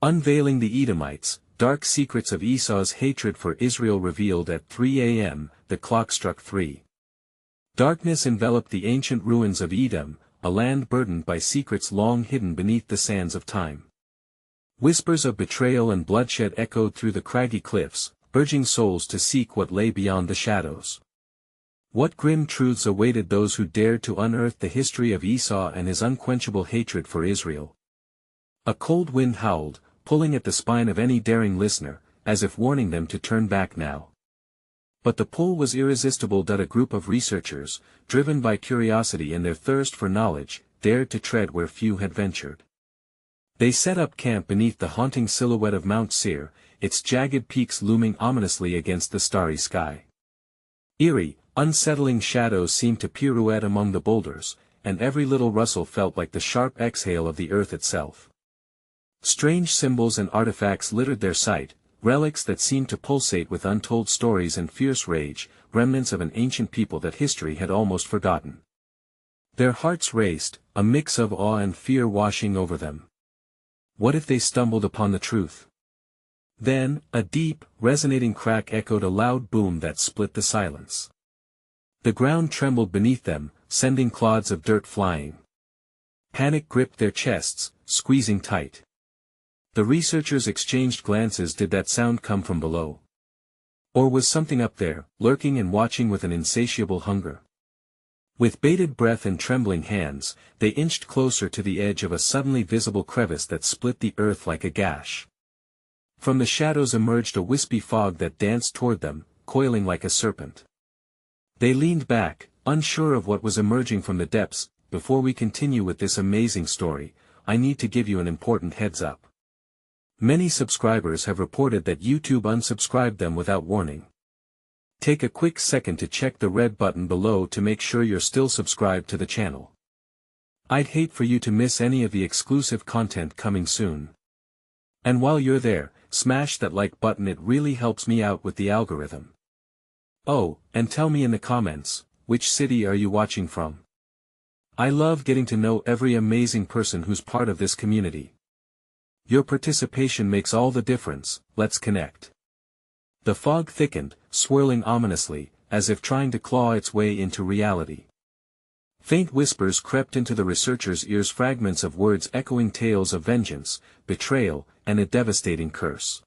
Unveiling the Edomites, dark secrets of Esau's hatred for Israel revealed at 3 a.m., the clock struck 3. Darkness enveloped the ancient ruins of Edom, a land burdened by secrets long hidden beneath the sands of time. Whispers of betrayal and bloodshed echoed through the craggy cliffs, urging souls to seek what lay beyond the shadows. What grim truths awaited those who dared to unearth the history of Esau and his unquenchable hatred for Israel? A cold wind howled, pulling at the spine of any daring listener, as if warning them to turn back now. But the pull was irresistible. A group of researchers, driven by curiosity and their thirst for knowledge, dared to tread where few had ventured. They set up camp beneath the haunting silhouette of Mount Seir, its jagged peaks looming ominously against the starry sky. Eerie, unsettling shadows seemed to pirouette among the boulders, and every little rustle felt like the sharp exhale of the earth itself. Strange symbols and artifacts littered their sight, relics that seemed to pulsate with untold stories and fierce rage, remnants of an ancient people that history had almost forgotten. Their hearts raced, a mix of awe and fear washing over them. What if they stumbled upon the truth? Then, a deep, resonating crack echoed a loud boom that split the silence. The ground trembled beneath them, sending clods of dirt flying. Panic gripped their chests, squeezing tight. The researchers exchanged glances. Did that sound come from below? Or was something up there, lurking and watching with an insatiable hunger? With bated breath and trembling hands, they inched closer to the edge of a suddenly visible crevice that split the earth like a gash. From the shadows emerged a wispy fog that danced toward them, coiling like a serpent. They leaned back, unsure of what was emerging from the depths. Before we continue with this amazing story, I need to give you an important heads up. Many subscribers have reported that YouTube unsubscribed them without warning. Take a quick second to check the red button below to make sure you're still subscribed to the channel. I'd hate for you to miss any of the exclusive content coming soon. And while you're there, smash that like button. It really helps me out with the algorithm. Oh, and tell me in the comments, which city are you watching from? I love getting to know every amazing person who's part of this community. Your participation makes all the difference. Let's connect. The fog thickened, swirling ominously, as if trying to claw its way into reality. Faint whispers crept into the researchers' ears, fragments of words echoing tales of vengeance, betrayal, and a devastating curse.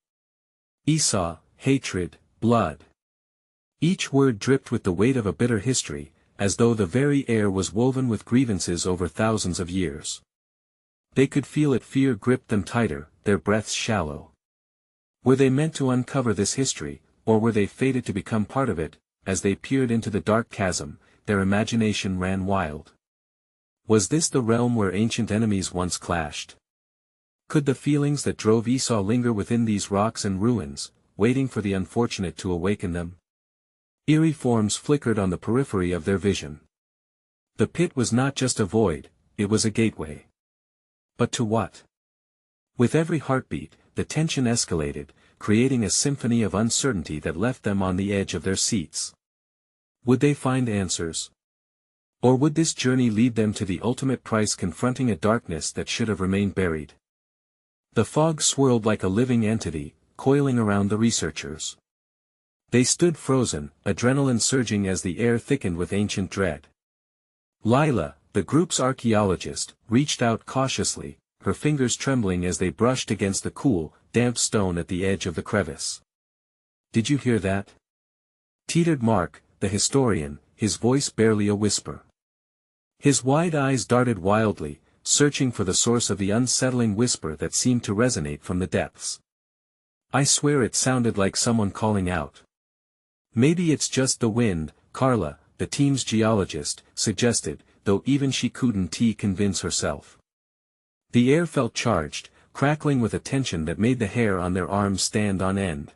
Esau, hatred, blood. Each word dripped with the weight of a bitter history, as though the very air was woven with grievances over thousands of years. They could feel it. Fear gripped them tighter, their breaths shallow. Were they meant to uncover this history, or were they fated to become part of it? As they peered into the dark chasm, their imagination ran wild. Was this the realm where ancient enemies once clashed? Could the feelings that drove Esau linger within these rocks and ruins, waiting for the unfortunate to awaken them? Eerie forms flickered on the periphery of their vision. The pit was not just a void, it was a gateway. But to what? With every heartbeat, the tension escalated, creating a symphony of uncertainty that left them on the edge of their seats. Would they find answers? Or would this journey lead them to the ultimate price, confronting a darkness that should have remained buried? The fog swirled like a living entity, coiling around the researchers. They stood frozen, adrenaline surging as the air thickened with ancient dread. Lila, the group's archaeologist, reached out cautiously, her fingers trembling as they brushed against the cool, damp stone at the edge of the crevice. "Did you hear that?" teetered Mark, the historian, his voice barely a whisper. His wide eyes darted wildly, searching for the source of the unsettling whisper that seemed to resonate from the depths. "I swear it sounded like someone calling out." "Maybe it's just the wind," Carla, the team's geologist, suggested, though even she couldn't convince herself. The air felt charged, crackling with a tension that made the hair on their arms stand on end.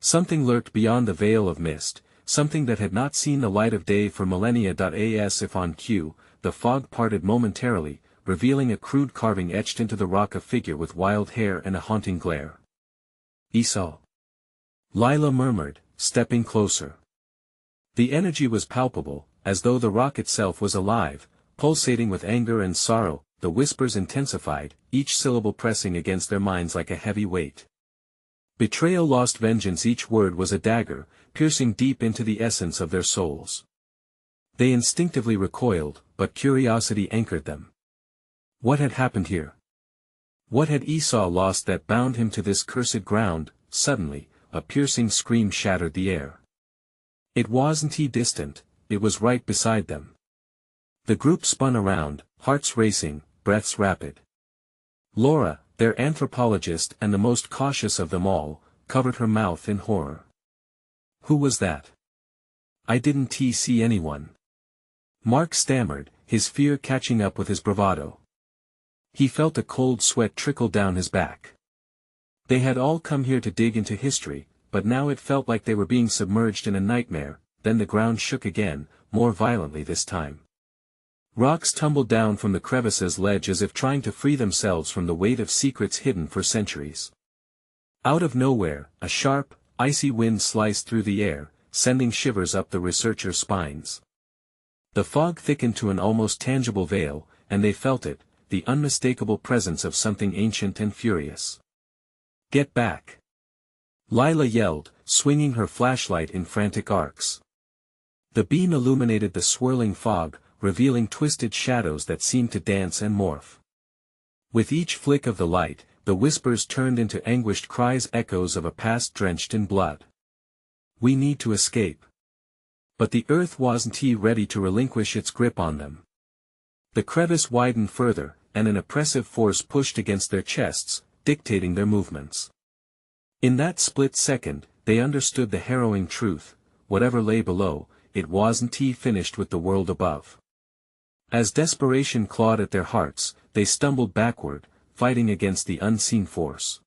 Something lurked beyond the veil of mist, something that had not seen the light of day for millennia. As if on cue, the fog parted momentarily, revealing a crude carving etched into the rock, a figure with wild hair and a haunting glare. "Esau," Lila murmured, stepping closer. The energy was palpable, as though the rock itself was alive, pulsating with anger and sorrow. The whispers intensified, each syllable pressing against their minds like a heavy weight. Betrayal, lost vengeance, each word was a dagger, piercing deep into the essence of their souls. They instinctively recoiled, but curiosity anchored them. What had happened here? What had Esau lost that bound him to this cursed ground? Suddenly, a piercing scream shattered the air. It wasn't distant, it was right beside them. The group spun around, hearts racing, breaths rapid. Laura, their anthropologist and the most cautious of them all, covered her mouth in horror. Who was that? I didn't see anyone. Mark stammered, his fear catching up with his bravado. He felt a cold sweat trickle down his back. They had all come here to dig into history, but now it felt like they were being submerged in a nightmare. Then the ground shook again, more violently this time. Rocks tumbled down from the crevice's ledge as if trying to free themselves from the weight of secrets hidden for centuries. Out of nowhere, a sharp, icy wind sliced through the air, sending shivers up the researchers' spines. The fog thickened to an almost tangible veil, and they felt it, the unmistakable presence of something ancient and furious. Get back! Lila yelled, swinging her flashlight in frantic arcs. The beam illuminated the swirling fog, revealing twisted shadows that seemed to dance and morph. With each flick of the light, the whispers turned into anguished cries, echoes of a past drenched in blood. We need to escape. But the earth wasn't ready to relinquish its grip on them. The crevice widened further, and an oppressive force pushed against their chests, dictating their movements. In that split second, they understood the harrowing truth: whatever lay below, it wasn't finished with the world above. As desperation clawed at their hearts, they stumbled backward, fighting against the unseen force.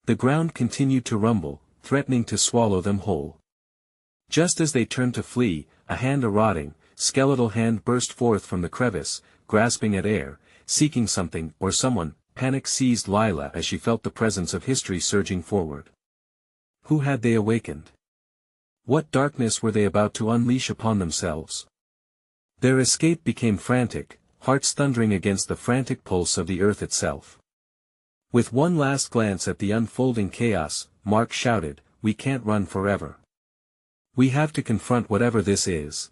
The ground continued to rumble, threatening to swallow them whole. Just as they turned to flee, a hand, a rotting, skeletal hand, burst forth from the crevice, grasping at air, seeking something or someone. Panic seized Lila as she felt the presence of history surging forward. Who had they awakened? What darkness were they about to unleash upon themselves? Their escape became frantic, hearts thundering against the frantic pulse of the earth itself. With one last glance at the unfolding chaos, Mark shouted, "We can't run forever. We have to confront whatever this is."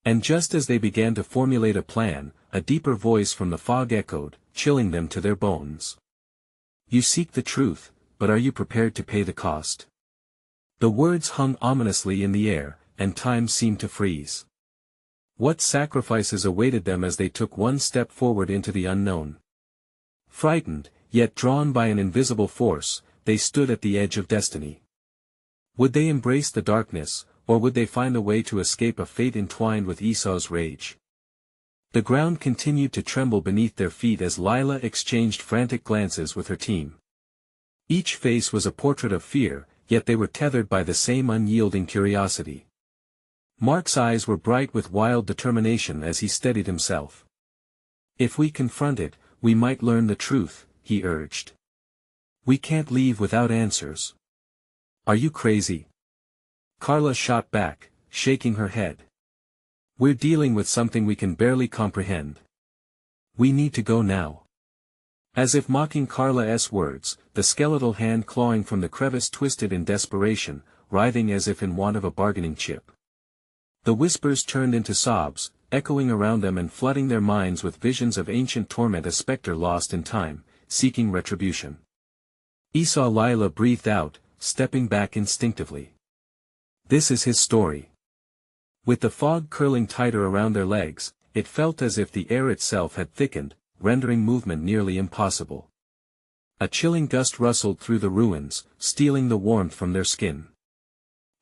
And just as they began to formulate a plan, a deeper voice from the fog echoed, chilling them to their bones. You seek the truth, but are you prepared to pay the cost? The words hung ominously in the air, and time seemed to freeze. What sacrifices awaited them as they took one step forward into the unknown? Frightened, yet drawn by an invisible force, they stood at the edge of destiny. Would they embrace the darkness, or would they find a way to escape a fate entwined with Esau's rage? The ground continued to tremble beneath their feet as Lila exchanged frantic glances with her team. Each face was a portrait of fear, yet they were tethered by the same unyielding curiosity. Mark's eyes were bright with wild determination as he steadied himself. If we confront it, we might learn the truth, he urged. We can't leave without answers. Are you crazy? Carla shot back, shaking her head. We're dealing with something we can barely comprehend. We need to go now. As if mocking Carla's words, the skeletal hand clawing from the crevice twisted in desperation, writhing as if in want of a bargaining chip. The whispers turned into sobs, echoing around them and flooding their minds with visions of ancient torment, a specter lost in time, seeking retribution. Esau, Lila breathed out, stepping back instinctively. This is his story. With the fog curling tighter around their legs, it felt as if the air itself had thickened, rendering movement nearly impossible. A chilling gust rustled through the ruins, stealing the warmth from their skin.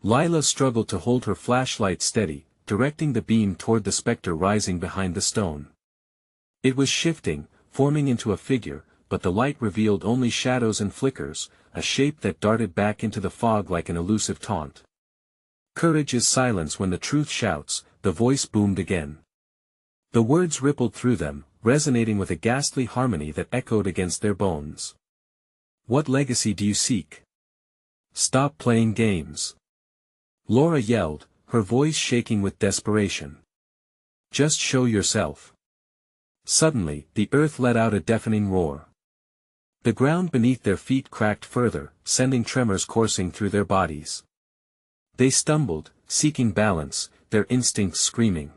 Lila struggled to hold her flashlight steady, directing the beam toward the specter rising behind the stone. It was shifting, forming into a figure, but the light revealed only shadows and flickers, a shape that darted back into the fog like an elusive taunt. Courage is silence when the truth shouts, the voice boomed again. The words rippled through them, resonating with a ghastly harmony that echoed against their bones. What legacy do you seek? Stop playing games. Laura yelled, her voice shaking with desperation. Just show yourself. Suddenly, the earth let out a deafening roar. The ground beneath their feet cracked further, sending tremors coursing through their bodies. They stumbled, seeking balance, their instincts screaming.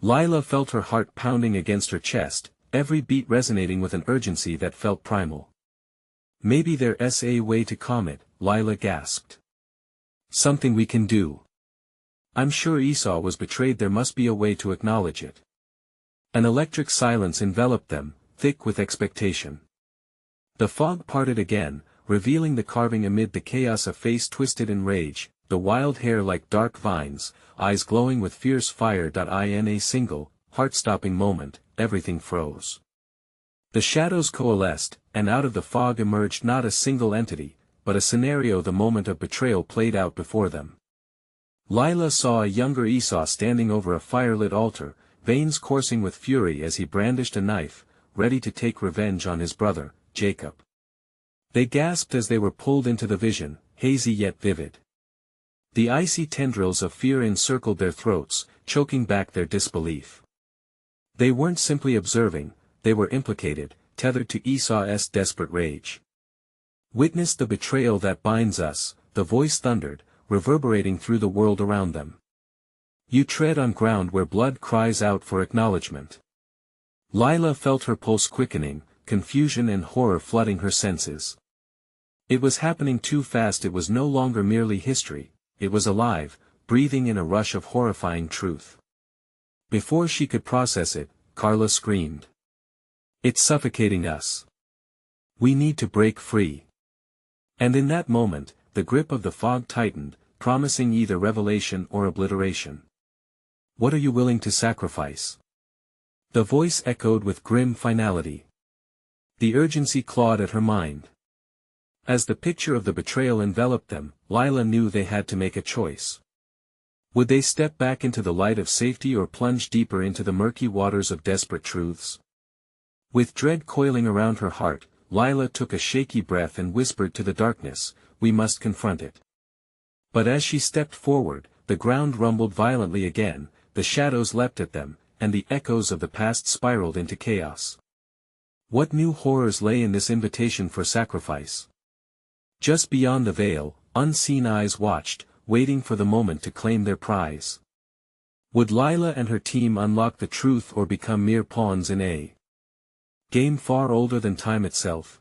Lila felt her heart pounding against her chest, every beat resonating with an urgency that felt primal. Maybe there's a way to calm it, Lila gasped. Something we can do. I'm sure Esau was betrayed, there must be a way to acknowledge it. An electric silence enveloped them, thick with expectation. The fog parted again, revealing the carving amid the chaos, a face twisted in rage, the wild hair like dark vines, eyes glowing with fierce fire. In a single, heart-stopping moment, everything froze. The shadows coalesced, and out of the fog emerged not a single entity, but a scenario. The moment of betrayal played out before them. Lila saw a younger Esau standing over a firelit altar, veins coursing with fury as he brandished a knife, ready to take revenge on his brother, Jacob. They gasped as they were pulled into the vision, hazy yet vivid. The icy tendrils of fear encircled their throats, choking back their disbelief. They weren't simply observing, they were implicated, tethered to Esau's desperate rage. "Witness the betrayal that binds us," the voice thundered, reverberating through the world around them. "You tread on ground where blood cries out for acknowledgement." Lila felt her pulse quickening, confusion and horror flooding her senses. It was happening too fast. It was no longer merely history, it was alive, breathing in a rush of horrifying truth. Before she could process it, Carla screamed. "It's suffocating us. We need to break free." And in that moment, the grip of the fog tightened, promising either revelation or obliteration. "What are you willing to sacrifice?" The voice echoed with grim finality. The urgency clawed at her mind. As the picture of the betrayal enveloped them, Lila knew they had to make a choice. Would they step back into the light of safety or plunge deeper into the murky waters of desperate truths? With dread coiling around her heart, Lila took a shaky breath and whispered to the darkness, "We must confront it." But as she stepped forward, the ground rumbled violently again, the shadows leapt at them, and the echoes of the past spiraled into chaos. What new horrors lay in this invitation for sacrifice? Just beyond the veil, unseen eyes watched, waiting for the moment to claim their prize. Would Lila and her team unlock the truth or become mere pawns in a game far older than time itself?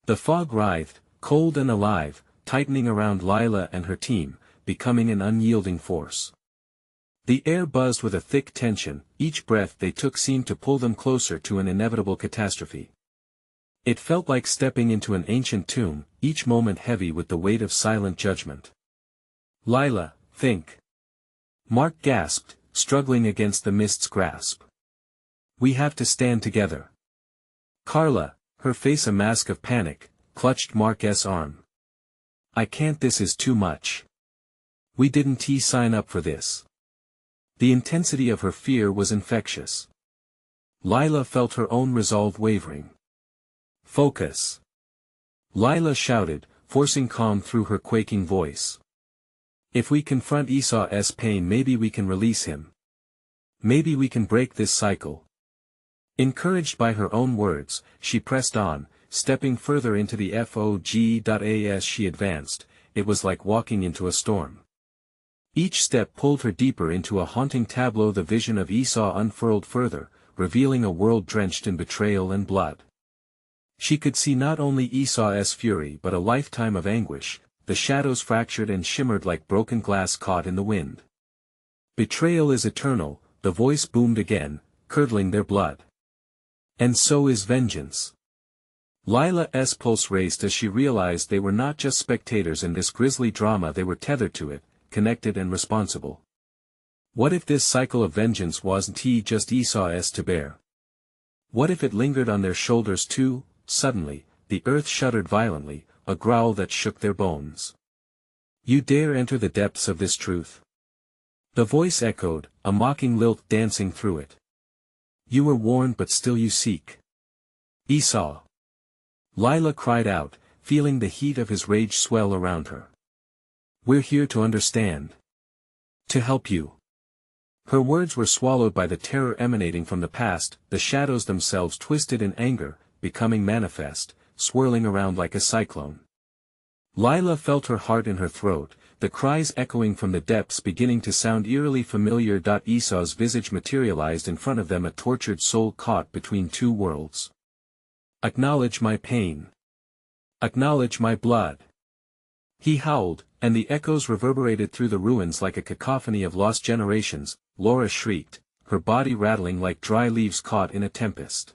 The fog writhed, cold and alive, tightening around Lila and her team, becoming an unyielding force. The air buzzed with a thick tension, each breath they took seemed to pull them closer to an inevitable catastrophe. It felt like stepping into an ancient tomb, each moment heavy with the weight of silent judgment. "Lila, think." Mark gasped, struggling against the mist's grasp. "We have to stand together." Carla, her face a mask of panic, clutched Mark's arm. "I can't, this is too much. We didn't sign up for this." The intensity of her fear was infectious. Lila felt her own resolve wavering. "Focus." Lila shouted, forcing calm through her quaking voice. "If we confront Esau's pain, maybe we can release him. Maybe we can break this cycle." Encouraged by her own words, she pressed on, stepping further into the fog. As she advanced, it was like walking into a storm. Each step pulled her deeper into a haunting tableau. The vision of Esau unfurled further, revealing a world drenched in betrayal and blood. She could see not only Esau's fury but a lifetime of anguish. The shadows fractured and shimmered like broken glass caught in the wind. "Betrayal is eternal," the voice boomed again, curdling their blood. "And so is vengeance." Lila's pulse raced as she realized they were not just spectators in this grisly drama, they were tethered to it, connected and responsible. What if this cycle of vengeance wasn't just Esau's to bear? What if it lingered on their shoulders too? Suddenly, the earth shuddered violently, a growl that shook their bones. "You dare enter the depths of this truth?" The voice echoed, a mocking lilt dancing through it. "You were warned but still you seek Esau." Lila cried out, feeling the heat of his rage swell around her. "We're here to understand. To help you." Her words were swallowed by the terror emanating from the past, the shadows themselves twisted in anger, becoming manifest, swirling around like a cyclone. Lila felt her heart in her throat, the cries echoing from the depths beginning to sound eerily familiar. Esau's visage materialized in front of them, a tortured soul caught between two worlds. "Acknowledge my pain. Acknowledge my blood." He howled, and the echoes reverberated through the ruins like a cacophony of lost generations. Laura shrieked, her body rattling like dry leaves caught in a tempest.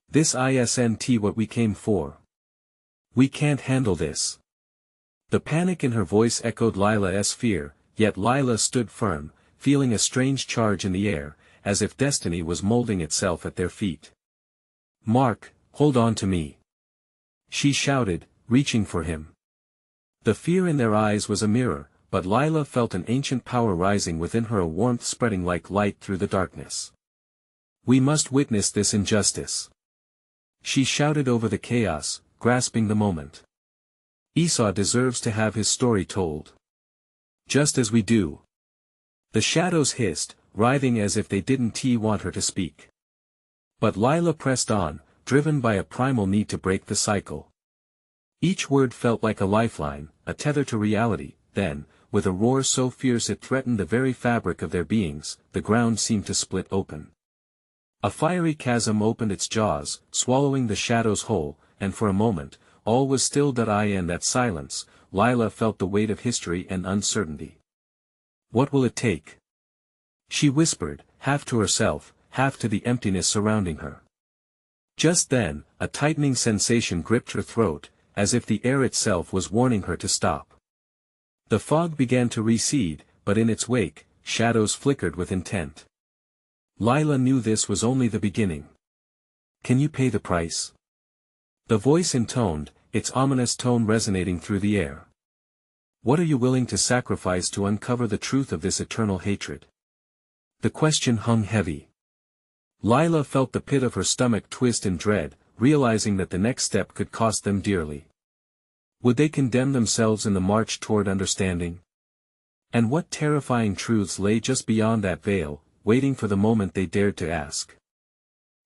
"This isn't what we came for. We can't handle this." The panic in her voice echoed Lila's fear, yet Lila stood firm, feeling a strange charge in the air, as if destiny was molding itself at their feet. "Mark, hold on to me," she shouted, reaching for him. The fear in their eyes was a mirror, but Lila felt an ancient power rising within her, a warmth spreading like light through the darkness. "We must witness this injustice," she shouted over the chaos, grasping the moment. "Esau deserves to have his story told. Just as we do." The shadows hissed, writhing as if they didn't want her to speak. But Lila pressed on, driven by a primal need to break the cycle. Each word felt like a lifeline, a tether to reality. Then, with a roar so fierce it threatened the very fabric of their beings, the ground seemed to split open. A fiery chasm opened its jaws, swallowing the shadows whole, and for a moment, all was still. In that silence, Lila felt the weight of history and uncertainty. "What will it take?" she whispered, half to herself, half to the emptiness surrounding her. Just then, a tightening sensation gripped her throat, as if the air itself was warning her to stop. The fog began to recede, but in its wake, shadows flickered with intent. Lila knew this was only the beginning. "Can you pay the price?" The voice intoned, its ominous tone resonating through the air. "What are you willing to sacrifice to uncover the truth of this eternal hatred?" The question hung heavy. Lila felt the pit of her stomach twist in dread, realizing that the next step could cost them dearly. Would they condemn themselves in the march toward understanding? And what terrifying truths lay just beyond that veil, waiting for the moment they dared to ask?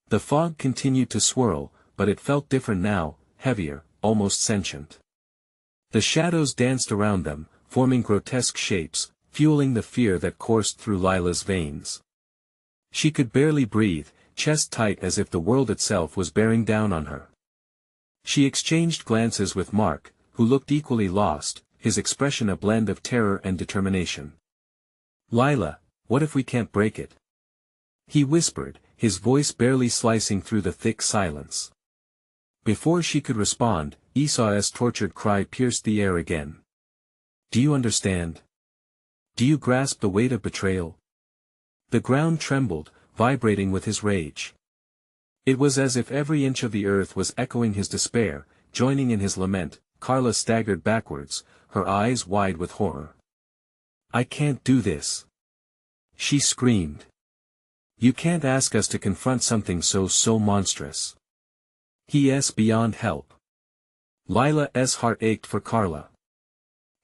The fog continued to swirl, but it felt different now, heavier, almost sentient. The shadows danced around them, forming grotesque shapes, fueling the fear that coursed through Lila's veins. She could barely breathe, chest tight as if the world itself was bearing down on her. She exchanged glances with Mark, who looked equally lost, his expression a blend of terror and determination. "Lila, what if we can't break it?" he whispered, his voice barely slicing through the thick silence. Before she could respond, Esau's tortured cry pierced the air again. "Do you understand? Do you grasp the weight of betrayal?" The ground trembled, vibrating with his rage. It was as if every inch of the earth was echoing his despair, joining in his lament. Carla staggered backwards, her eyes wide with horror. "I can't do this," she screamed. "You can't ask us to confront something so monstrous." He is beyond help. Lila's heart ached for Carla.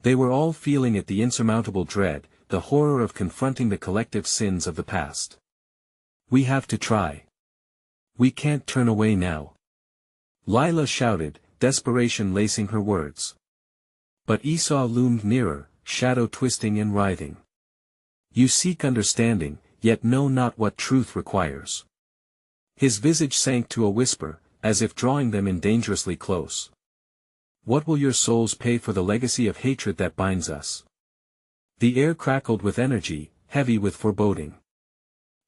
They were all feeling it, the insurmountable dread, the horror of confronting the collective sins of the past. "We have to try. We can't turn away now," Lila shouted, desperation lacing her words. But Esau loomed nearer, shadow twisting and writhing. "You seek understanding, yet know not what truth requires." His visage sank to a whisper, as if drawing them in dangerously close. "What will your souls pay for the legacy of hatred that binds us?" The air crackled with energy, heavy with foreboding.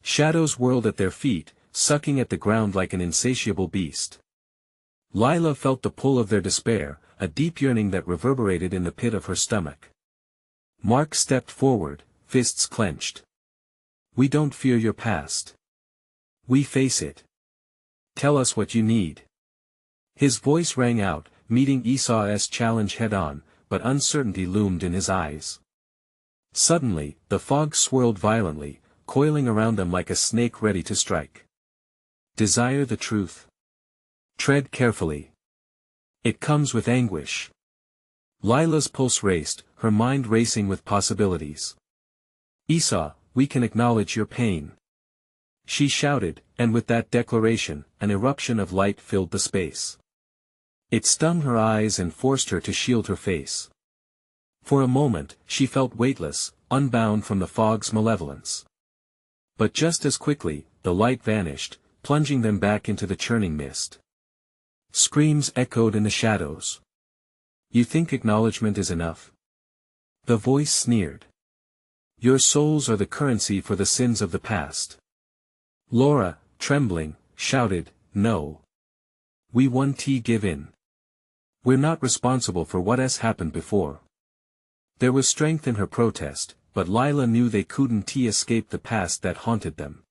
Shadows whirled at their feet, sucking at the ground like an insatiable beast. Lila felt the pull of their despair, a deep yearning that reverberated in the pit of her stomach. Mark stepped forward, fists clenched. "We don't fear your past. We face it. Tell us what you need." His voice rang out, meeting Esau's challenge head-on, but uncertainty loomed in his eyes. Suddenly, the fog swirled violently, coiling around them like a snake ready to strike. "Desire the truth. Tread carefully. It comes with anguish." Lila's pulse raced, her mind racing with possibilities. "Esau, we can acknowledge your pain." She shouted, and with that declaration, an eruption of light filled the space. It stung her eyes and forced her to shield her face. For a moment, she felt weightless, unbound from the fog's malevolence. But just as quickly, the light vanished, plunging them back into the churning mist. Screams echoed in the shadows. "You think acknowledgement is enough?" The voice sneered. "Your souls are the currency for the sins of the past." Laura, trembling, shouted, "No. We won't give in. We're not responsible for what has happened before." There was strength in her protest, but Lila knew they couldn't escape the past that haunted them.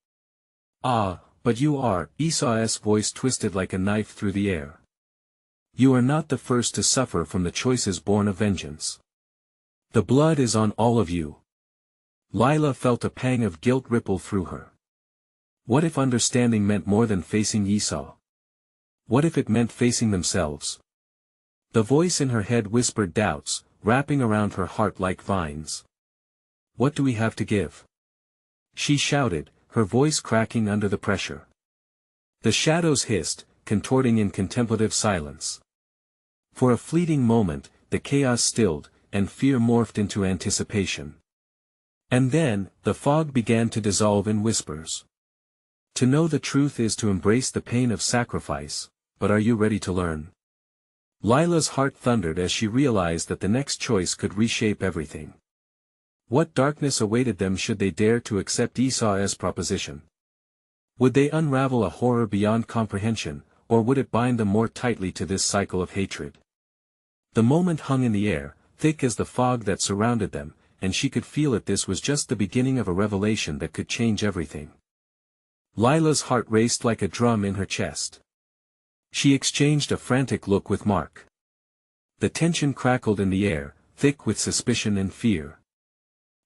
"Ah, but you are," Esau's voice twisted like a knife through the air. "You are not the first to suffer from the choices born of vengeance. The blood is on all of you." Lila felt a pang of guilt ripple through her. What if understanding meant more than facing Esau? What if it meant facing themselves? The voice in her head whispered doubts, wrapping around her heart like vines. "What do we have to give?" she shouted, her voice cracking under the pressure. The shadows hissed, contorting in contemplative silence. For a fleeting moment, the chaos stilled, and fear morphed into anticipation. And then, the fog began to dissolve in whispers. To know the truth is to embrace the pain of sacrifice, but are you ready to learn? Lila's heart thundered as she realized that the next choice could reshape everything. What darkness awaited them should they dare to accept Esau's proposition? Would they unravel a horror beyond comprehension, or would it bind them more tightly to this cycle of hatred? The moment hung in the air, thick as the fog that surrounded them, and she could feel that this was just the beginning of a revelation that could change everything. Lila's heart raced like a drum in her chest. She exchanged a frantic look with Mark. The tension crackled in the air, thick with suspicion and fear.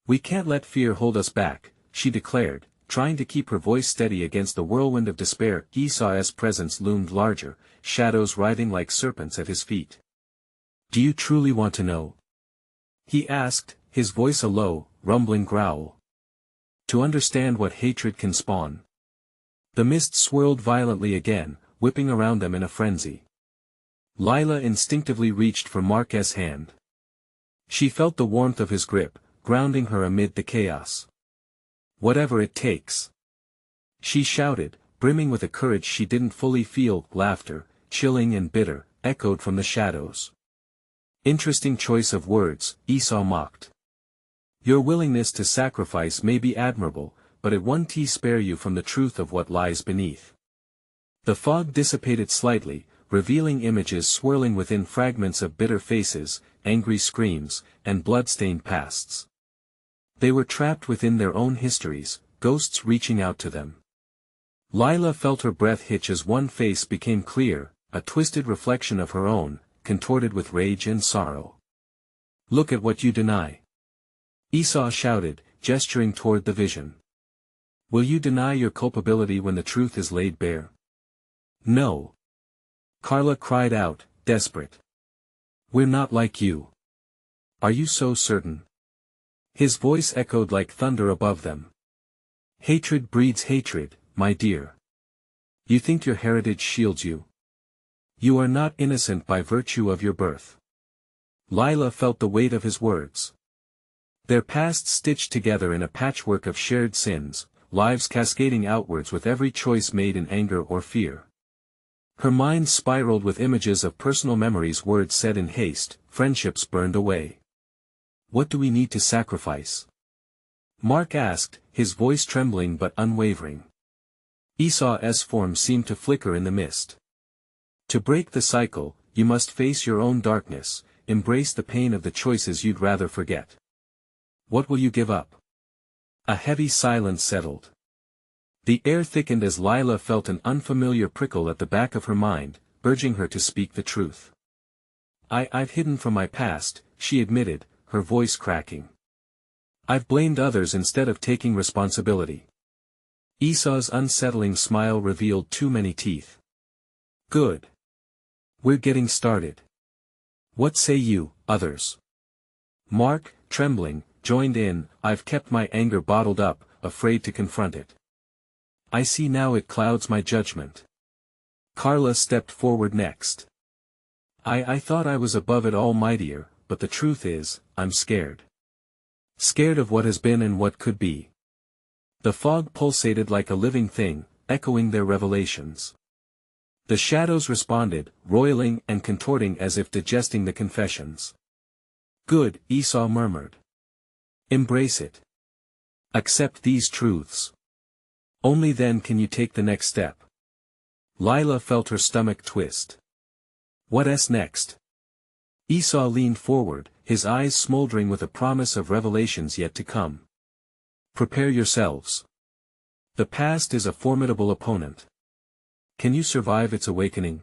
"We can't let fear hold us back," she declared, trying to keep her voice steady against the whirlwind of despair. Esau's presence loomed larger, shadows writhing like serpents at his feet. "Do you truly want to know?" he asked, his voice a low, rumbling growl. "To understand what hatred can spawn?" The mist swirled violently again, whipping around them in a frenzy. Lila instinctively reached for Mark's hand. She felt the warmth of his grip, grounding her amid the chaos. "Whatever it takes," she shouted, brimming with a courage she didn't fully feel. Laughter, chilling and bitter, echoed from the shadows. "Interesting choice of words," Esau mocked. "Your willingness to sacrifice may be admirable, but it won't spare you from the truth of what lies beneath." The fog dissipated slightly, revealing images swirling within fragments of bitter faces, angry screams, and blood-stained pasts. They were trapped within their own histories, ghosts reaching out to them. Lila felt her breath hitch as one face became clear, a twisted reflection of her own, contorted with rage and sorrow. "Look at what you deny," Esau shouted, gesturing toward the vision. "Will you deny your culpability when the truth is laid bare?" "No," Carla cried out, desperate. "We're not like you." "Are you so certain?" His voice echoed like thunder above them. "Hatred breeds hatred, my dear. You think your heritage shields you? You are not innocent by virtue of your birth." Lila felt the weight of his words. Their pasts stitched together in a patchwork of shared sins, lives cascading outwards with every choice made in anger or fear. Her mind spiraled with images of personal memories, words said in haste, friendships burned away. "What do we need to sacrifice?" Mark asked, his voice trembling but unwavering. Esau's form seemed to flicker in the mist. "To break the cycle, you must face your own darkness, embrace the pain of the choices you'd rather forget." "What will you give up?" A heavy silence settled. The air thickened as Lila felt an unfamiliar prickle at the back of her mind, urging her to speak the truth. I've hidden from my past," she admitted, her voice cracking. "I've blamed others instead of taking responsibility." Esau's unsettling smile revealed too many teeth. "Good. We're getting started. What say you, others?" Mark, trembling, joined in. I've kept my anger bottled up, afraid to confront it. I see now it clouds my judgment. Carla stepped forward next. I thought I was above it all, mightier, but the truth is, I'm scared. Scared of what has been and what could be. The fog pulsated like a living thing, echoing their revelations. The shadows responded, roiling and contorting as if digesting the confessions. Good, Esau murmured. Embrace it. Accept these truths. Only then can you take the next step. Lila felt her stomach twist. What's next? Esau leaned forward, his eyes smoldering with a promise of revelations yet to come. Prepare yourselves. The past is a formidable opponent. Can you survive its awakening?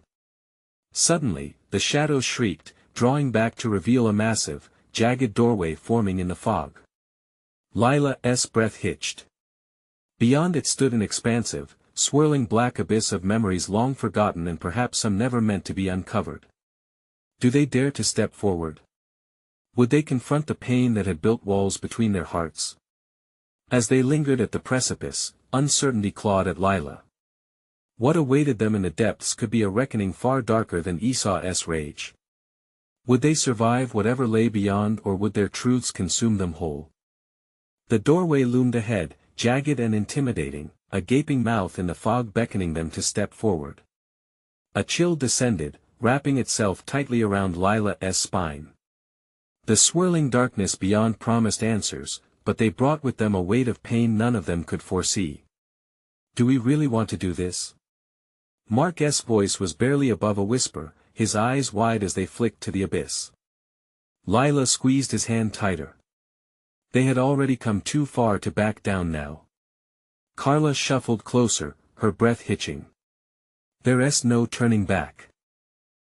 Suddenly, the shadows shrieked, drawing back to reveal a massive, jagged doorway forming in the fog. Lila's breath hitched. Beyond it stood an expansive, swirling black abyss of memories long forgotten and perhaps some never meant to be uncovered. Do they dare to step forward? Would they confront the pain that had built walls between their hearts? As they lingered at the precipice, uncertainty clawed at Lila. What awaited them in the depths could be a reckoning far darker than Esau's rage. Would they survive whatever lay beyond, or would their truths consume them whole? The doorway loomed ahead, jagged and intimidating, a gaping mouth in the fog beckoning them to step forward. A chill descended, wrapping itself tightly around Lila's spine. The swirling darkness beyond promised answers, but they brought with them a weight of pain none of them could foresee. Do we really want to do this? Mark's voice was barely above a whisper, his eyes wide as they flicked to the abyss. Lila squeezed his hand tighter. They had already come too far to back down now. Carla shuffled closer, her breath hitching. There's no turning back.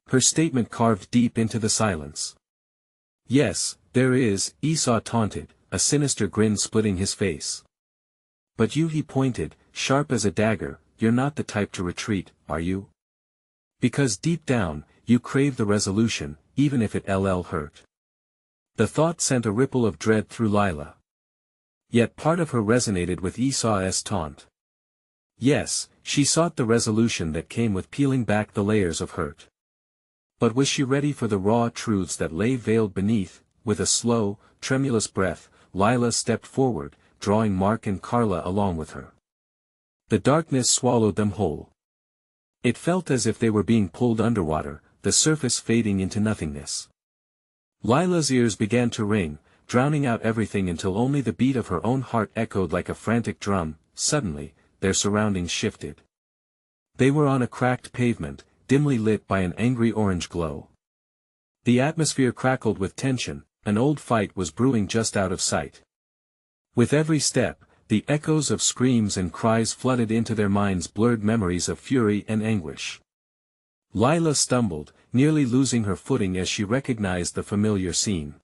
Her statement carved deep into the silence. Yes, there is, Esau taunted, a sinister grin splitting his face. But you, he pointed, sharp as a dagger, you're not the type to retreat, are you? Because deep down, you crave the resolution, even if it hurt. The thought sent a ripple of dread through Lila. Yet part of her resonated with Esau's taunt. Yes, she sought the resolution that came with peeling back the layers of hurt. But was she ready for the raw truths that lay veiled beneath? With a slow, tremulous breath, Lila stepped forward, drawing Mark and Carla along with her. The darkness swallowed them whole. It felt as if they were being pulled underwater, the surface fading into nothingness. Lila's ears began to ring, drowning out everything until only the beat of her own heart echoed like a frantic drum. Suddenly, their surroundings shifted. They were on a cracked pavement, dimly lit by an angry orange glow. The atmosphere crackled with tension, an old fight was brewing just out of sight. With every step, the echoes of screams and cries flooded into their minds, blurred memories of fury and anguish. Lila stumbled, nearly losing her footing as she recognized the familiar scene.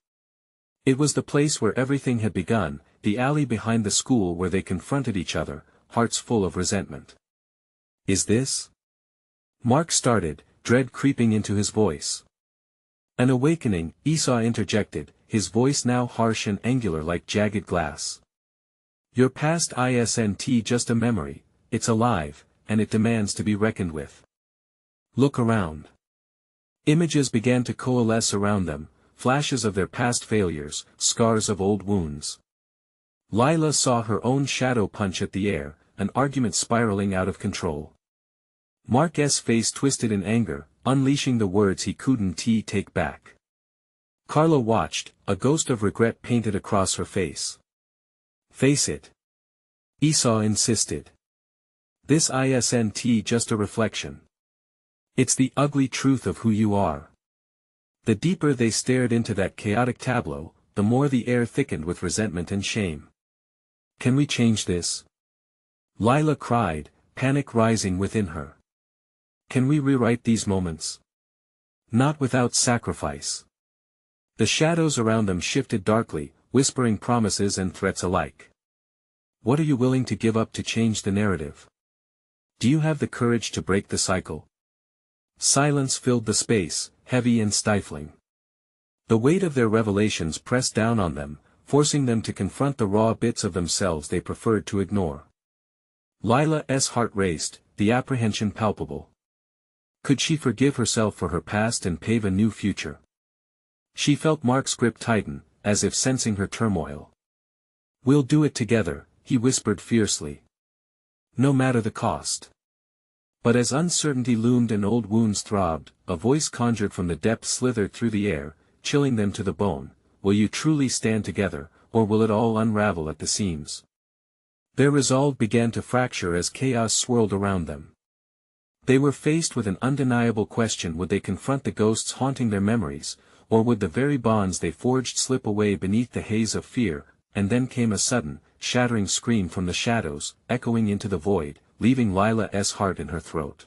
It was the place where everything had begun, the alley behind the school where they confronted each other, hearts full of resentment. Is this? Mark started, dread creeping into his voice. An awakening, Esau interjected, his voice now harsh and angular like jagged glass. Your past isn't just a memory, it's alive, and it demands to be reckoned with. Look around. Images began to coalesce around them, flashes of their past failures, scars of old wounds. Lila saw her own shadow punch at the air, an argument spiraling out of control. Mark's face twisted in anger, unleashing the words he couldn't take back. Carla watched, a ghost of regret painted across her face. Face it. Esau insisted. This isn't just a reflection. It's the ugly truth of who you are. The deeper they stared into that chaotic tableau, the more the air thickened with resentment and shame. Can we change this? Lila cried, panic rising within her. Can we rewrite these moments? Not without sacrifice. The shadows around them shifted darkly, whispering promises and threats alike. What are you willing to give up to change the narrative? Do you have the courage to break the cycle? Silence filled the space, heavy and stifling. The weight of their revelations pressed down on them, forcing them to confront the raw bits of themselves they preferred to ignore. Lila's heart raced, the apprehension palpable. Could she forgive herself for her past and pave a new future? She felt Mark's grip tighten, as if sensing her turmoil. "We'll do it together," he whispered fiercely. "No matter the cost." But as uncertainty loomed and old wounds throbbed, a voice conjured from the depths slithered through the air, chilling them to the bone. "Will you truly stand together, or will it all unravel at the seams?" Their resolve began to fracture as chaos swirled around them. They were faced with an undeniable question: would they confront the ghosts haunting their memories, or would the very bonds they forged slip away beneath the haze of fear? And then came a sudden, shattering scream from the shadows, echoing into the void, leaving Lila's heart in her throat.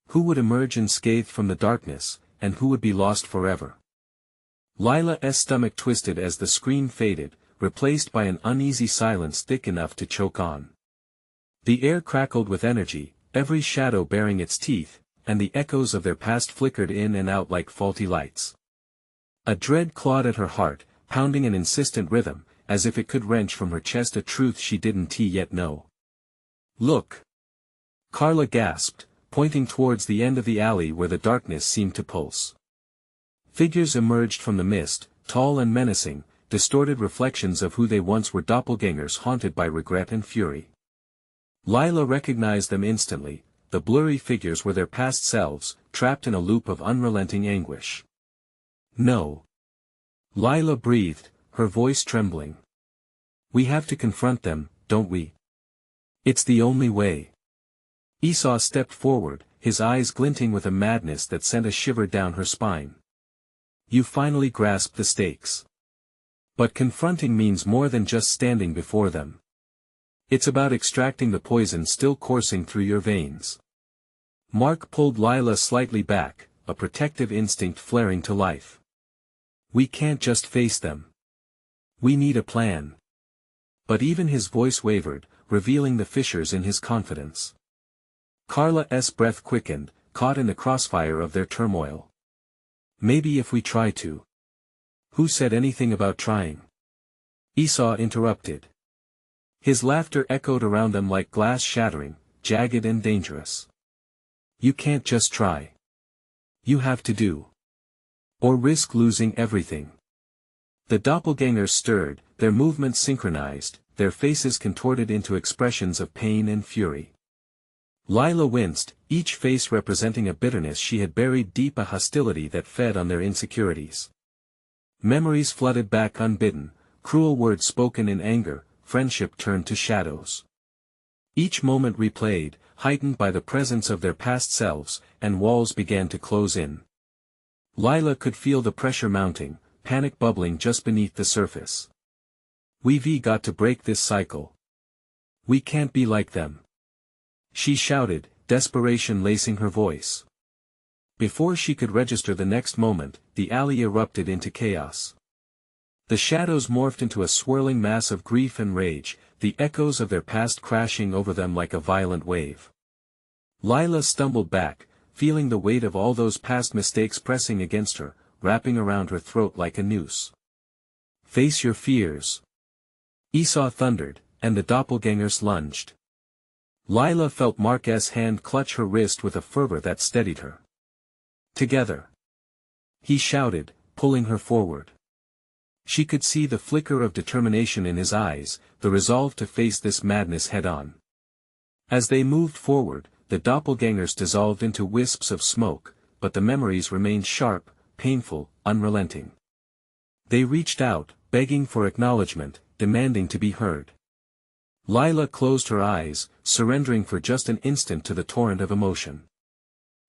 Who would emerge unscathed from the darkness, and who would be lost forever? Lila's stomach twisted as the scream faded, replaced by an uneasy silence thick enough to choke on. The air crackled with energy, every shadow baring its teeth, and the echoes of their past flickered in and out like faulty lights. A dread clawed at her heart, pounding an insistent rhythm, as if it could wrench from her chest a truth she didn't yet know. "Look!" Carla gasped, pointing towards the end of the alley where the darkness seemed to pulse. Figures emerged from the mist, tall and menacing, distorted reflections of who they once were, doppelgangers haunted by regret and fury. Lila recognized them instantly. The blurry figures were their past selves, trapped in a loop of unrelenting anguish. "No." Lila breathed, her voice trembling. "We have to confront them, don't we? It's the only way." Esau stepped forward, his eyes glinting with a madness that sent a shiver down her spine. "You finally grasped the stakes. But confronting means more than just standing before them. It's about extracting the poison still coursing through your veins." Mark pulled Lila slightly back, a protective instinct flaring to life. "We can't just face them. We need a plan." But even his voice wavered, revealing the fissures in his confidence. Carla's breath quickened, caught in the crossfire of their turmoil. "Maybe if we try to." "Who said anything about trying?" Esau interrupted. His laughter echoed around them like glass shattering, jagged and dangerous. "You can't just try. You have to do. Or risk losing everything." The doppelgangers stirred, their movements synchronized, their faces contorted into expressions of pain and fury. Lila winced, each face representing a bitterness she had buried deep, a hostility that fed on their insecurities. Memories flooded back unbidden, cruel words spoken in anger, friendship turned to shadows. Each moment replayed, heightened by the presence of their past selves, and walls began to close in. Lila could feel the pressure mounting, panic bubbling just beneath the surface. "We've got to break this cycle. We can't be like them," she shouted, desperation lacing her voice. Before she could register the next moment, the alley erupted into chaos. The shadows morphed into a swirling mass of grief and rage, the echoes of their past crashing over them like a violent wave. Lila stumbled back, feeling the weight of all those past mistakes pressing against her, wrapping around her throat like a noose. "Face your fears," Esau thundered, and the doppelgangers lunged. Lila felt Mark's hand clutch her wrist with a fervor that steadied her. "Together," he shouted, pulling her forward. She could see the flicker of determination in his eyes, the resolve to face this madness head-on. As they moved forward, the doppelgangers dissolved into wisps of smoke, but the memories remained sharp, painful, unrelenting. They reached out, begging for acknowledgement, demanding to be heard. Lila closed her eyes, surrendering for just an instant to the torrent of emotion.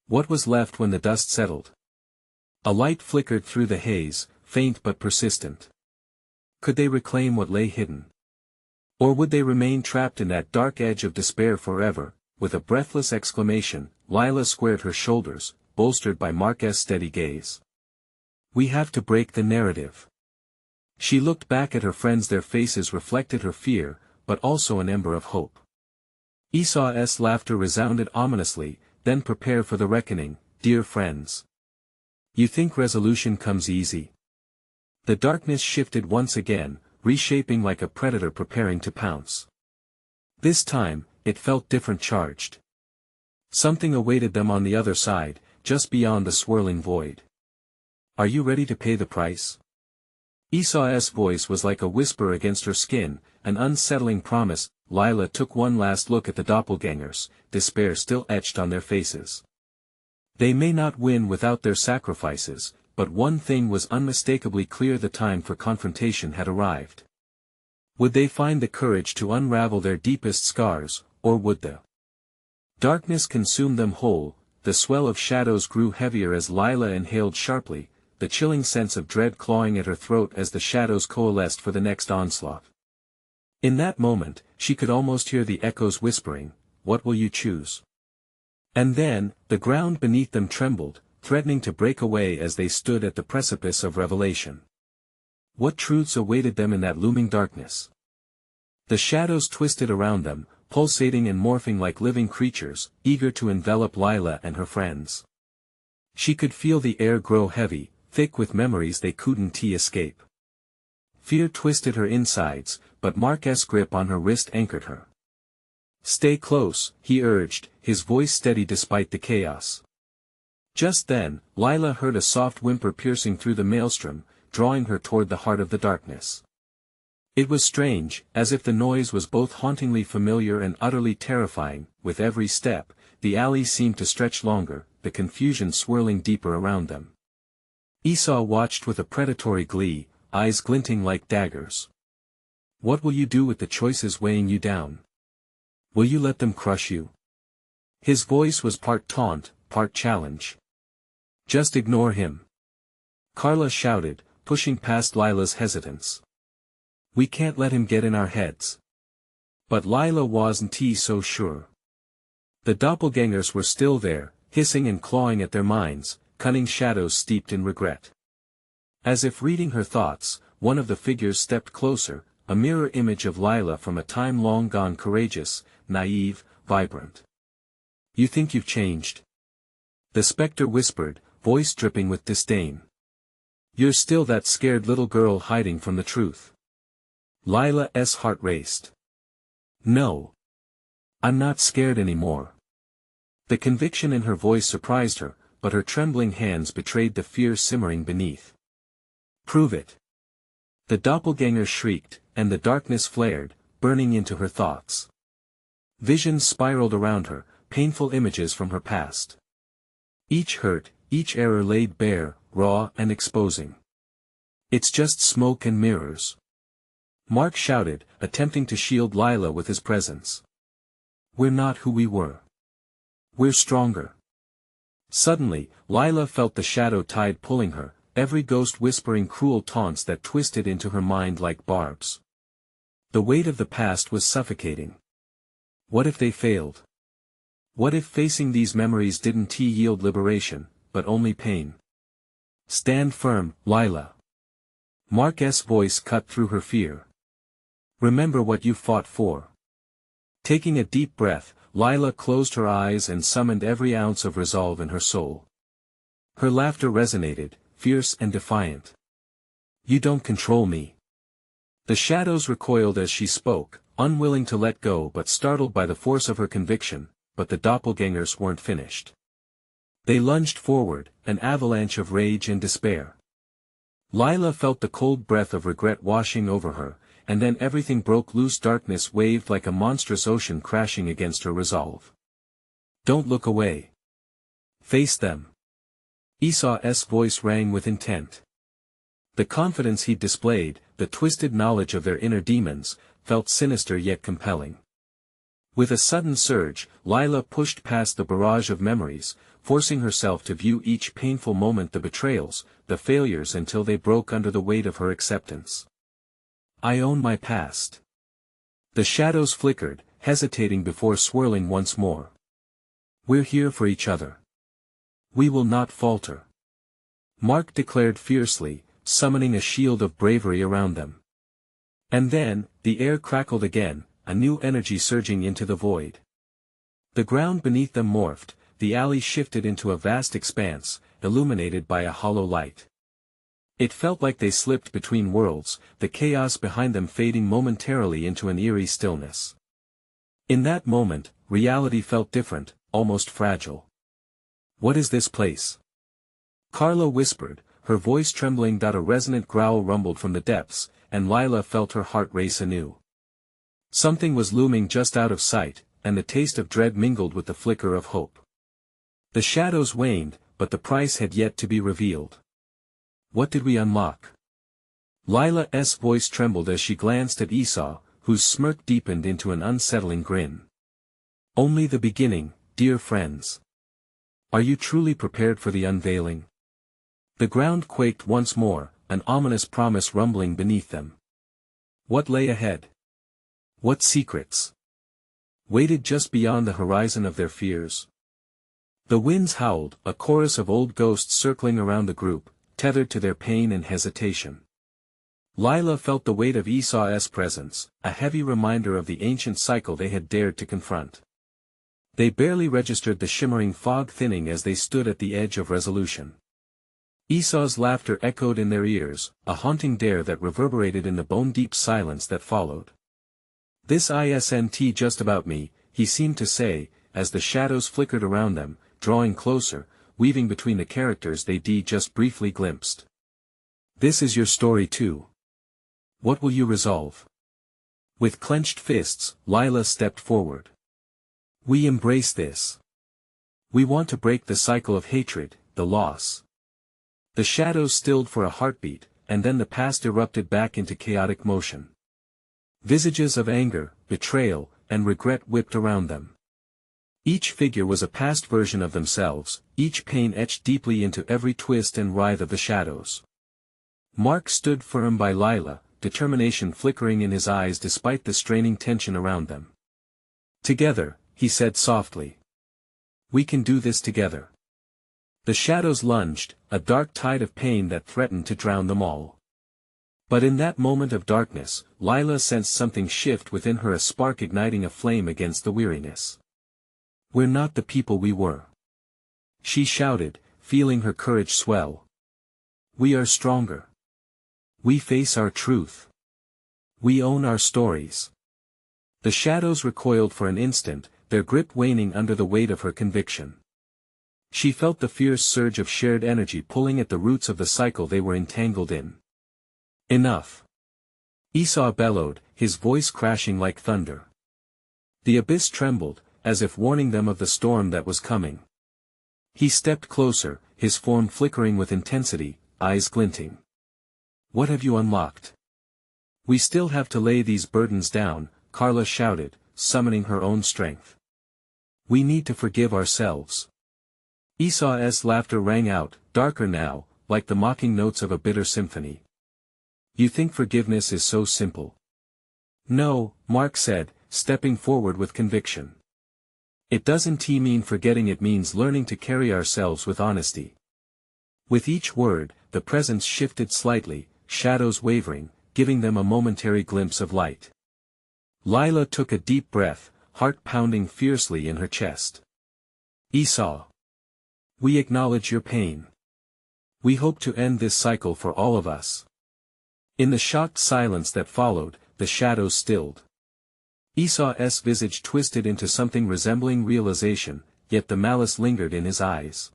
What was left when the dust settled? A light flickered through the haze, faint but persistent. Could they reclaim what lay hidden? Or would they remain trapped in that dark edge of despair forever? With a breathless exclamation, Lila squared her shoulders, bolstered by Mark's steady gaze. "We have to break the narrative." She looked back at her friends, their faces reflected her fear, but also an ember of hope. Esau's laughter resounded ominously, "Then prepare for the reckoning, dear friends. You think resolution comes easy?" The darkness shifted once again, reshaping like a predator preparing to pounce. This time, it felt different charged. Something awaited them on the other side, just beyond the swirling void. Are you ready to pay the price? Esau's voice was like a whisper against her skin, an unsettling promise. Lila took one last look at the doppelgangers, despair still etched on their faces. They may not win without their sacrifices, but one thing was unmistakably clear: the time for confrontation had arrived. Would they find the courage to unravel their deepest scars, or would the darkness consume them whole? The swell of shadows grew heavier as Lila inhaled sharply, the chilling sense of dread clawing at her throat as the shadows coalesced for the next onslaught. In that moment, she could almost hear the echoes whispering, "What will you choose?" And then, the ground beneath them trembled, threatening to break away as they stood at the precipice of revelation. What truths awaited them in that looming darkness? The shadows twisted around them, pulsating and morphing like living creatures, eager to envelop Lila and her friends. She could feel the air grow heavy, thick with memories they couldn't escape. Fear twisted her insides, but Mark's grip on her wrist anchored her. "Stay close," he urged, his voice steady despite the chaos. Just then, Lila heard a soft whimper piercing through the maelstrom, drawing her toward the heart of the darkness. It was strange, as if the noise was both hauntingly familiar and utterly terrifying. With every step, the alley seemed to stretch longer, the confusion swirling deeper around them. Esau watched with a predatory glee, eyes glinting like daggers. What will you do with the choices weighing you down? Will you let them crush you? His voice was part taunt, part challenge. Just ignore him. Carla shouted, pushing past Lila's hesitance. We can't let him get in our heads. But Lila wasn't so sure. The doppelgangers were still there, hissing and clawing at their minds, cunning shadows steeped in regret. As if reading her thoughts, one of the figures stepped closer, a mirror image of Lila from a time long gone, courageous, naive, vibrant. You think you've changed? The specter whispered, voice dripping with disdain. You're still that scared little girl hiding from the truth. Lila's heart raced. No. I'm not scared anymore. The conviction in her voice surprised her, but her trembling hands betrayed the fear simmering beneath. Prove it. The doppelganger shrieked, and the darkness flared, burning into her thoughts. Visions spiraled around her, painful images from her past. Each hurt, each error laid bare, raw and exposing. It's just smoke and mirrors. Mark shouted, attempting to shield Lila with his presence. We're not who we were. We're stronger. Suddenly, Lila felt the shadow tide pulling her, every ghost whispering cruel taunts that twisted into her mind like barbs. The weight of the past was suffocating. What if they failed? What if facing these memories didn't yield liberation, but only pain? Stand firm, Lila. Mark's voice cut through her fear. Remember what you fought for. Taking a deep breath, Lila closed her eyes and summoned every ounce of resolve in her soul. Her laughter resonated, fierce and defiant. You don't control me. The shadows recoiled as she spoke, unwilling to let go but startled by the force of her conviction, but the doppelgangers weren't finished. They lunged forward, an avalanche of rage and despair. Lila felt the cold breath of regret washing over her, and then everything broke loose. Darkness waved like a monstrous ocean crashing against her resolve. Don't look away. Face them. Esau's voice rang with intent. The confidence he displayed, the twisted knowledge of their inner demons, felt sinister yet compelling. With a sudden surge, Lila pushed past the barrage of memories, forcing herself to view each painful moment, the betrayals, the failures, until they broke under the weight of her acceptance. I own my past. The shadows flickered, hesitating before swirling once more. We're here for each other. We will not falter. Mark declared fiercely, summoning a shield of bravery around them. And then, the air crackled again, a new energy surging into the void. The ground beneath them morphed, the alley shifted into a vast expanse, illuminated by a hollow light. It felt like they slipped between worlds, the chaos behind them fading momentarily into an eerie stillness. In that moment, reality felt different, almost fragile. "What is this place?" Carla whispered, her voice trembling. A resonant growl rumbled from the depths, and Lila felt her heart race anew. Something was looming just out of sight, and the taste of dread mingled with the flicker of hope. The shadows waned, but the price had yet to be revealed. "What did we unlock?" Lila's voice trembled as she glanced at Esau, whose smirk deepened into an unsettling grin. "Only the beginning, dear friends. Are you truly prepared for the unveiling?" The ground quaked once more, an ominous promise rumbling beneath them. What lay ahead? What secrets waited just beyond the horizon of their fears? The winds howled, a chorus of old ghosts circling around the group, tethered to their pain and hesitation. Lila felt the weight of Esau's presence, a heavy reminder of the ancient cycle they had dared to confront. They barely registered the shimmering fog thinning as they stood at the edge of resolution. Esau's laughter echoed in their ears, a haunting dare that reverberated in the bone-deep silence that followed. "This isn't just about me," he seemed to say, as the shadows flickered around them, drawing closer, weaving between the characters they just briefly glimpsed. "This is your story too. What will you resolve?" With clenched fists, Lila stepped forward. "We embrace this. We want to break the cycle of hatred, the loss." The shadows stilled for a heartbeat, and then the past erupted back into chaotic motion. Visages of anger, betrayal, and regret whipped around them. Each figure was a past version of themselves, each pain etched deeply into every twist and writhe of the shadows. Mark stood firm by Lila, determination flickering in his eyes despite the straining tension around them. "Together," he said softly. "We can do this together." The shadows lunged, a dark tide of pain that threatened to drown them all. But in that moment of darkness, Lila sensed something shift within her, a spark igniting a flame against the weariness. "We're not the people we were," she shouted, feeling her courage swell. "We are stronger. We face our truth. We own our stories." The shadows recoiled for an instant, their grip waning under the weight of her conviction. She felt the fierce surge of shared energy pulling at the roots of the cycle they were entangled in. "Enough!" Esau bellowed, his voice crashing like thunder. The abyss trembled, as if warning them of the storm that was coming. He stepped closer, his form flickering with intensity, eyes glinting. "What have you unlocked?" "We still have to lay these burdens down," Carla shouted, summoning her own strength. "We need to forgive ourselves." Esau's laughter rang out, darker now, like the mocking notes of a bitter symphony. "You think forgiveness is so simple?" "No," Mark said, stepping forward with conviction. "It doesn't mean forgetting, it means learning to carry ourselves with honesty." With each word, the presence shifted slightly, shadows wavering, giving them a momentary glimpse of light. Lila took a deep breath, heart pounding fiercely in her chest. "Esau, we acknowledge your pain. We hope to end this cycle for all of us." In the shocked silence that followed, the shadows stilled. Esau's visage twisted into something resembling realization, yet the malice lingered in his eyes.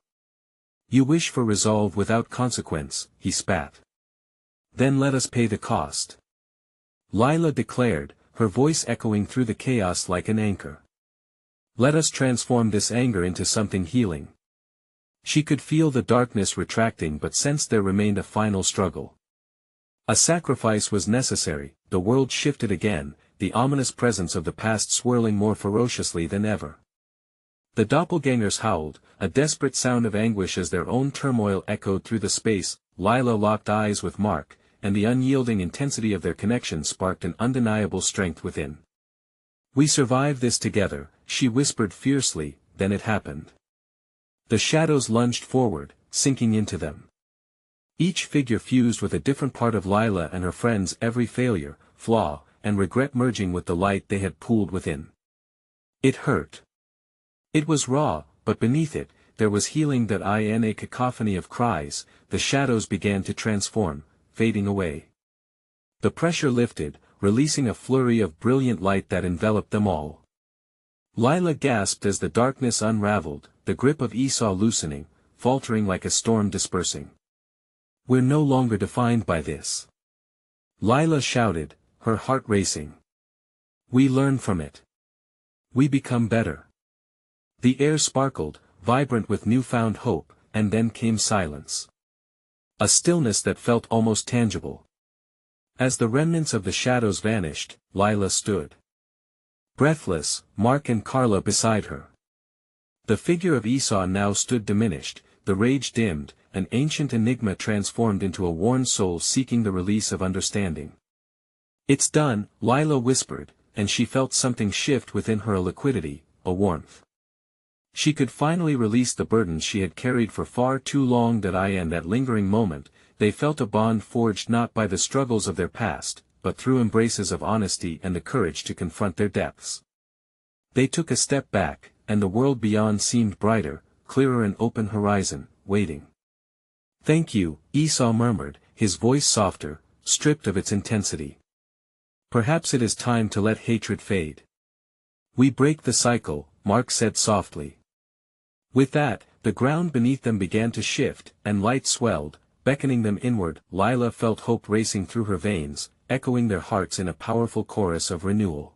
"You wish for resolve without consequence," he spat. "Then let us pay the cost," Lila declared, her voice echoing through the chaos like an anchor. "Let us transform this anger into something healing." She could feel the darkness retracting but sensed there remained a final struggle. A sacrifice was necessary. The world shifted again, the ominous presence of the past swirling more ferociously than ever. The doppelgangers howled, a desperate sound of anguish as their own turmoil echoed through the space. Lila locked eyes with Mark, and the unyielding intensity of their connection sparked an undeniable strength within. "We survived this together," she whispered fiercely. Then it happened. The shadows lunged forward, sinking into them. Each figure fused with a different part of Lila and her friends, every failure, flaw, and regret merging with the light they had pooled within. It hurt. It was raw, but beneath it, there was healing that in a cacophony of cries, the shadows began to transform, fading away. The pressure lifted, releasing a flurry of brilliant light that enveloped them all. Lila gasped as the darkness unraveled, the grip of Esau loosening, faltering like a storm dispersing. "We're no longer defined by this," Lila shouted, her heart racing. "We learn from it. We become better." The air sparkled, vibrant with newfound hope, and then came silence. A stillness that felt almost tangible. As the remnants of the shadows vanished, Lila stood breathless, Mark and Carla beside her. The figure of Esau now stood diminished, the rage dimmed, an ancient enigma transformed into a worn soul seeking the release of understanding. "It's done," Lila whispered, and she felt something shift within her, a liquidity, a warmth. She could finally release the burdens she had carried for far too long. In that lingering moment, they felt a bond forged not by the struggles of their past, but through embraces of honesty and the courage to confront their depths. They took a step back, and the world beyond seemed brighter, clearer, an open horizon, waiting. "Thank you," Esau murmured, his voice softer, stripped of its intensity. "Perhaps it is time to let hatred fade. We break the cycle," Mark said softly. With that, the ground beneath them began to shift, and light swelled, beckoning them inward. Lila felt hope racing through her veins, echoing their hearts in a powerful chorus of renewal.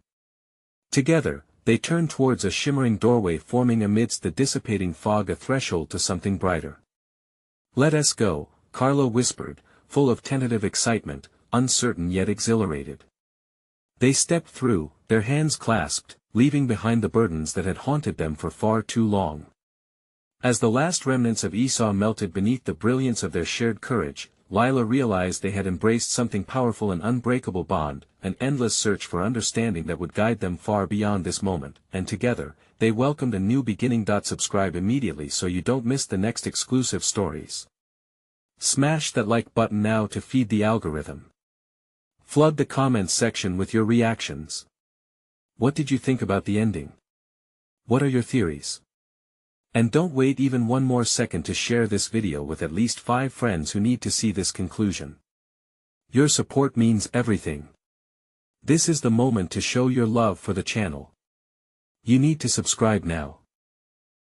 Together, they turned towards a shimmering doorway forming amidst the dissipating fog, a threshold to something brighter. "Let us go," Carla whispered, full of tentative excitement, uncertain yet exhilarated. They stepped through, their hands clasped, leaving behind the burdens that had haunted them for far too long. As the last remnants of Esau melted beneath the brilliance of their shared courage, Lila realized they had embraced something powerful, an unbreakable bond, an endless search for understanding that would guide them far beyond this moment, and together, they welcomed a new beginning. Subscribe immediately so you don't miss the next exclusive stories. Smash that like button now to feed the algorithm. Flood the comments section with your reactions. What did you think about the ending? What are your theories? And don't wait even one more second to share this video with at least 5 friends who need to see this conclusion. Your support means everything. This is the moment to show your love for the channel. You need to subscribe now.